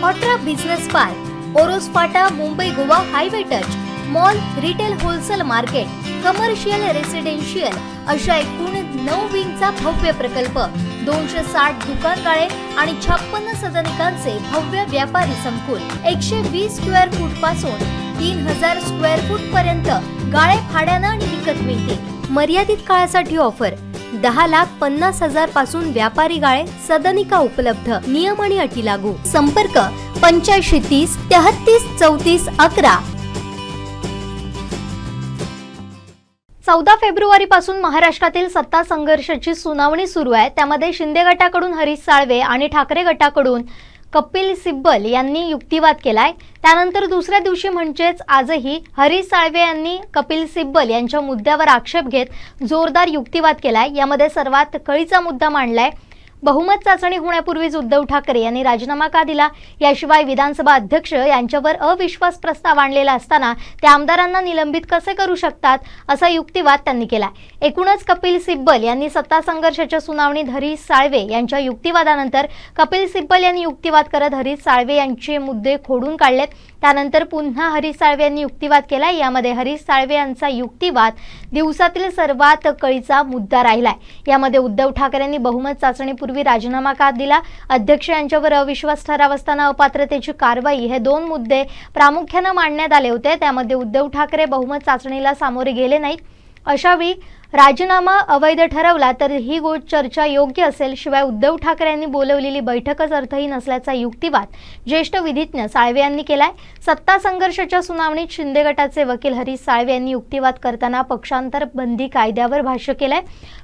ऑट्रा business park, Oros Phata, Mumbai Goa highway touch, mall, retail wholesale market, commercial residential अशा एकूण 9 विंगचा भव्य प्रकल्प, 260 दुकानगाळे आणि 56 सदनिकांचे भव्य व्यापारी संकुल, 120 स्क्वेअर फूट पासून 3000 स्क्वेअर फूट पर्यंत गाळे भाड्यानं आणि विकत मिळतील। मर्यादित काळासाठी ऑफर, 10,50,000 पासून व्यापारी गाळे, सदनिका उपलब्ध, नियम आणि अटी लागू। संपर्क 8530 33 34 11। 14 फेब्रुवारी पासून महाराष्ट्रातील सत्ता संघर्षाची सुनावणी सुरू आहे। त्यामध्ये शिंदे गटाकडून हरीश साळवे आणि ठाकरे गटाकडून कपिल सिब्बल यांनी युक्तिवाद केलाय। त्यानंतर दुसऱ्या दिवशी म्हणजेच आजही हरीश साळवे यांनी कपिल सिब्बल यांच्या मुद्द्यावर आक्षेप घेत जोरदार युक्तिवाद केलाय। यामध्ये सर्वात कळीचा मुद्दा मांडलाय, बहुमत चाचणी होण्यापूर्वीच उद्धव ठाकरे यांनी राजीनामा का दिला, याशिवाय विधानसभा अध्यक्ष यांच्यावर अविश्वास प्रस्ताव आणलेला असताना त्या आमदारांना निलंबित कसे करू शकतात, असा युक्तिवाद त्यांनी केला। एकूणच कपिल सिब्बल यांनी सत्ता संघर्षाच्या सुनावणीत हरीश साळवे यांच्या युक्तिवादानंतर कपिल सिब्बल यांनी युक्तिवाद करत हरीश साळवे यांचे मुद्दे खोडून काढलेत। त्यानंतर पुन्हा हरीश साळवे यांनी युक्तिवाद केला। यामध्ये हरीश साळवे यांचा युक्तिवाद दिवसातील सर्वात कळीचा मुद्दा राहिलाय। यामध्ये उद्धव ठाकरेंनी बहुमत चाचणीपूर्वी राजीनामा का दिला, अध्यक्ष यांच्यावर अविश्वास ठराव असताना अपात्रतेची कारवाई, हे 2 मुद्दे प्रामुख्याने मांडण्यात आले होते। त्यामध्ये उद्धव ठाकरे बहुमत चाचणीला सामोरे गेले नाहीत, अशावेळी राजीनामा अवैध ठरवला तर ही चर्चा योग्य असेल। शिवाय उद्धव ठाकरे यांनी बोलवलेली बैठकच अर्थहीन असल्याचा युक्तिवाद ज्येष्ठ विधिज्ञ साळवे यांनी केलाय। सत्ता संघर्षाच्या सुनावणीत शिंदे गटाचे वकील हरीश साळवे यांनी युक्तिवाद करताना पक्षांतर बंदी कायद्यावर भाष्य केलंय।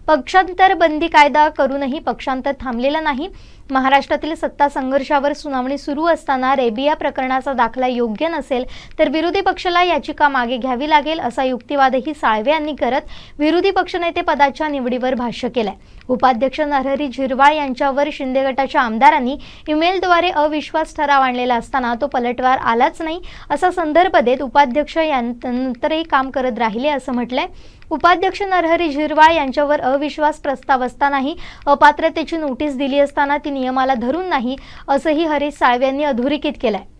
पक्षांतर बंदी कायदा करूनही पक्षांतर थांबलेलं नाही। महाराष्ट्रातील सत्ता संघर्षावर सुनावणी सुरू असताना रेबिया प्रकरणाचा दाखला योग्य नसेल तर विरोधी पक्षाला याचिका मागे घ्यावी लागेल, असा युक्तिवादही साळवे यांनी करत विरोधी पक्षनेते पदाच्या निवडीवर भाष्य केलंय। उपाध्यक्ष नरहरी झिरवाळ यांच्यावर शिंदे गटाच्या आमदारांनी ईमेलद्वारे अविश्वास ठराव आणलेला असताना तो पलटवार आलाच नाही, असा संदर्भ देत उपाध्यक्ष यांनंतरही काम करत राहिले, असं म्हटलंय। उपाध्यक्ष नरहरी झिरवाळ यांच्यावर अविश्वास प्रस्ताव असतानाही अपात्रतेची नोटीस दिली असताना ती नियमाला धरून नाही, असंही हरीश साळवे यांनी अधोरेखित केलंय।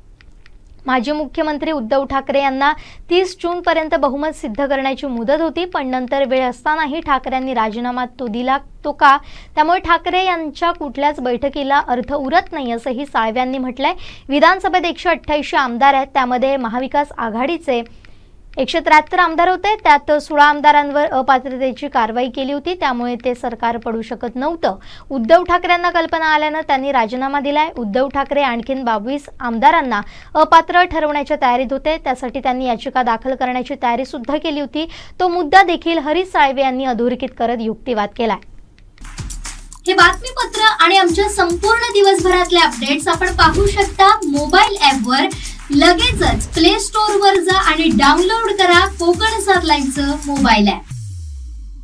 माजी मुख्यमंत्री उद्धव ठाकरे यांना 30 जून पर्यंत बहुमत सिद्ध करण्याची मुदत होती, पण नंतर वेळ असतानाही ठाकरेंनी राजीनामा दिला तो का? त्यामुळे ठाकरे यांच्या कुठल्याच बैठकीला अर्थ उरत नाही, असंही साळवे यांनी म्हटलंय। विधानसभेत 188 आमदार आहेत, त्यामध्ये महाविकास आघाडीचे 173 आमदार होते, त्यात 16 आमदारांवर अपात्रतेची कारवाई केली होती, त्यामुळे ते सरकार पडू शकत नव्हतं। उद्धव ठाकरेंना कल्पना आल्यानं त्यांनी राजीनामा दिलाय। उद्धव ठाकरे आणखीन 22 आमदारांना अपात्र ठरवण्याच्या तयारीत होते, त्यासाठी त्यांनी याचिका दाखल करण्याची तयारी सुद्धा केली होती। तो मुद्दा देखील हरीश साळवे यांनी अधोरेखित करत युक्तिवाद केलाय। हे बातमीपत्र आणि आमच्या संपूर्ण दिवसभरातले अपडेट्स आपण पाहू शकता मोबाईल ॲपवर। लगेचच प्ले स्टोअर वर जा आणि डाउनलोड करा कोकण 7 लाईव्हचं मोबाईल ॲप।